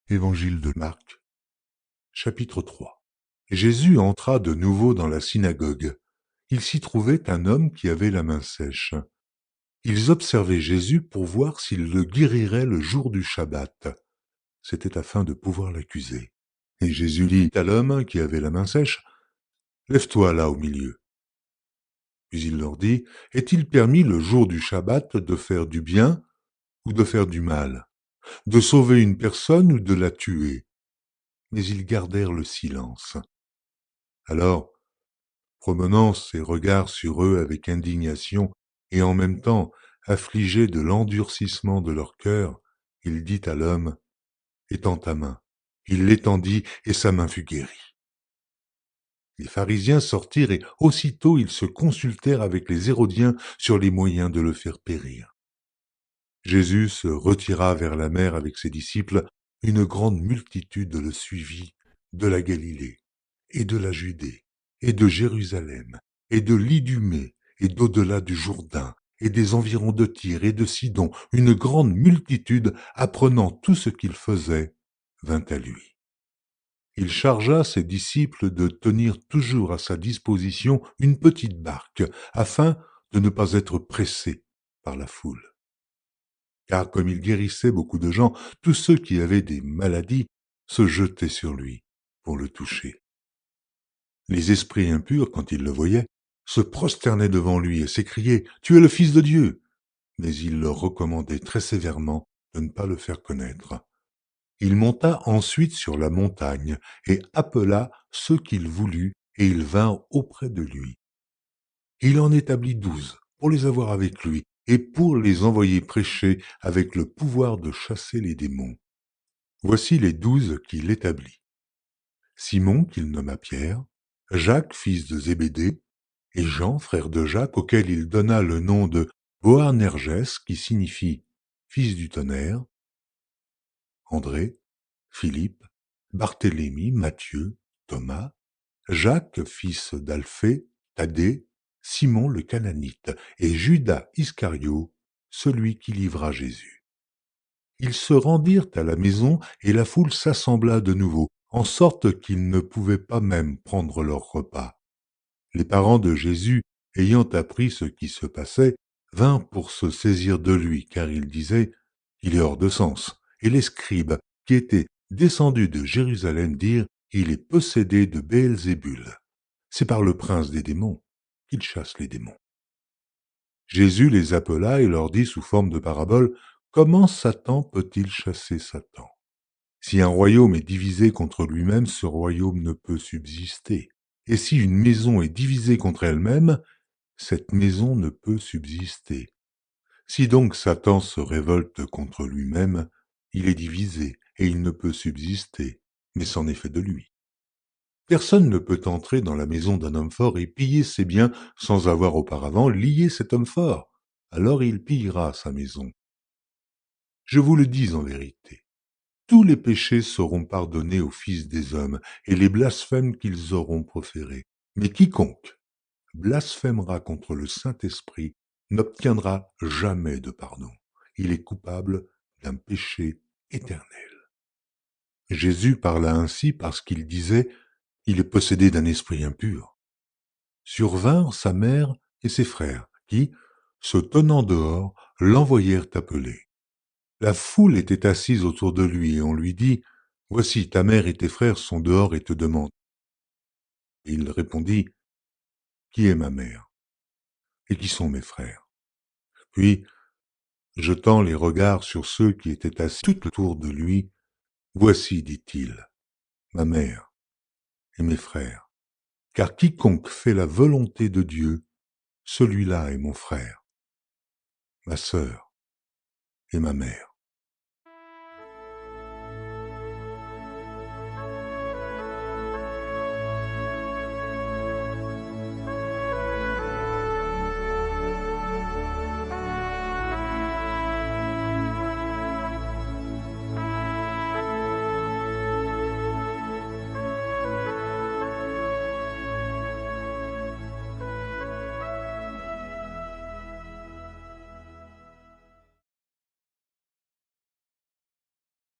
Évangile de Marc, chapitre 3. Jésus entra de nouveau dans la synagogue. Il s'y trouvait un homme qui avait la main sèche. Ils observaient Jésus pour voir s'il le guérirait le jour du Shabbat. C'était afin de pouvoir l'accuser. Et Jésus dit à l'homme qui avait la main sèche, « Lève-toi là au milieu. » Puis il leur dit, « Est-il permis le jour du Shabbat de faire du bien ou de faire du mal, de sauver une personne ou de la tuer ?» Mais ils gardèrent le silence. Alors, promenant ses regards sur eux avec indignation et en même temps affligé de l'endurcissement de leur cœur, il dit à l'homme, « Étends ta main. » Il l'étendit et sa main fut guérie. Les pharisiens sortirent et aussitôt ils se consultèrent avec les Hérodiens sur les moyens de le faire périr. Jésus se retira vers la mer avec ses disciples. Une grande multitude le suivit de la Galilée et de la Judée et de Jérusalem et de l'Idumée et d'au-delà du Jourdain et des environs de Tyr et de Sidon. Une grande multitude, apprenant tout ce qu'il faisait, vint à lui. Il chargea ses disciples de tenir toujours à sa disposition une petite barque, afin de ne pas être pressés par la foule. Car comme il guérissait beaucoup de gens, tous ceux qui avaient des maladies se jetaient sur lui pour le toucher. Les esprits impurs, quand ils le voyaient, se prosternaient devant lui et s'écriaient « Tu es le Fils de Dieu !» Mais il leur recommandait très sévèrement de ne pas le faire connaître. Il monta ensuite sur la montagne et appela ceux qu'il voulut, et ils vinrent auprès de lui. Il en établit 12 pour les avoir avec lui et pour les envoyer prêcher avec le pouvoir de chasser les démons. Voici les 12 qu'il établit. Simon, qu'il nomma Pierre, Jacques, fils de Zébédée, et Jean, frère de Jacques, auquel il donna le nom de Boanerges, qui signifie fils du tonnerre, André, Philippe, Barthélemy, Matthieu, Thomas, Jacques, fils d'Alphée, Thaddée, Simon le Cananite, et Judas Iscario, celui qui livra Jésus. Ils se rendirent à la maison, et la foule s'assembla de nouveau, en sorte qu'ils ne pouvaient pas même prendre leur repas. Les parents de Jésus, ayant appris ce qui se passait, vinrent pour se saisir de lui, car ils disaient « Il est hors de sens ». Et les scribes, qui étaient descendus de Jérusalem, dirent « Il est possédé de Béelzébul ». C'est par le prince des démons qu'il chasse les démons. Jésus les appela et leur dit sous forme de parabole, « Comment Satan peut-il chasser Satan? Si un royaume est divisé contre lui-même, ce royaume ne peut subsister. Et si une maison est divisée contre elle-même, cette maison ne peut subsister. Si donc Satan se révolte contre lui-même, il est divisé et il ne peut subsister, mais c'en est fait de lui. Personne ne peut entrer dans la maison d'un homme fort et piller ses biens sans avoir auparavant lié cet homme fort. Alors il pillera sa maison. Je vous le dis en vérité, tous les péchés seront pardonnés aux fils des hommes et les blasphèmes qu'ils auront proférés. Mais quiconque blasphémera contre le Saint-Esprit n'obtiendra jamais de pardon. Il est coupable d'un péché éternel. Jésus parla ainsi parce qu'il disait « Il est possédé d'un esprit impur ». Survinrent sa mère et ses frères, qui, se tenant dehors, l'envoyèrent appeler. La foule était assise autour de lui, et on lui dit « Voici, ta mère et tes frères sont dehors et te demandent. » Et il répondit « Qui est ma mère? Et qui sont mes frères ?» Puis, jetant les regards sur ceux qui étaient assis tout autour de lui, « Voici, dit-il, ma mère et mes frères, car quiconque fait la volonté de Dieu, celui-là est mon frère, ma sœur et ma mère. »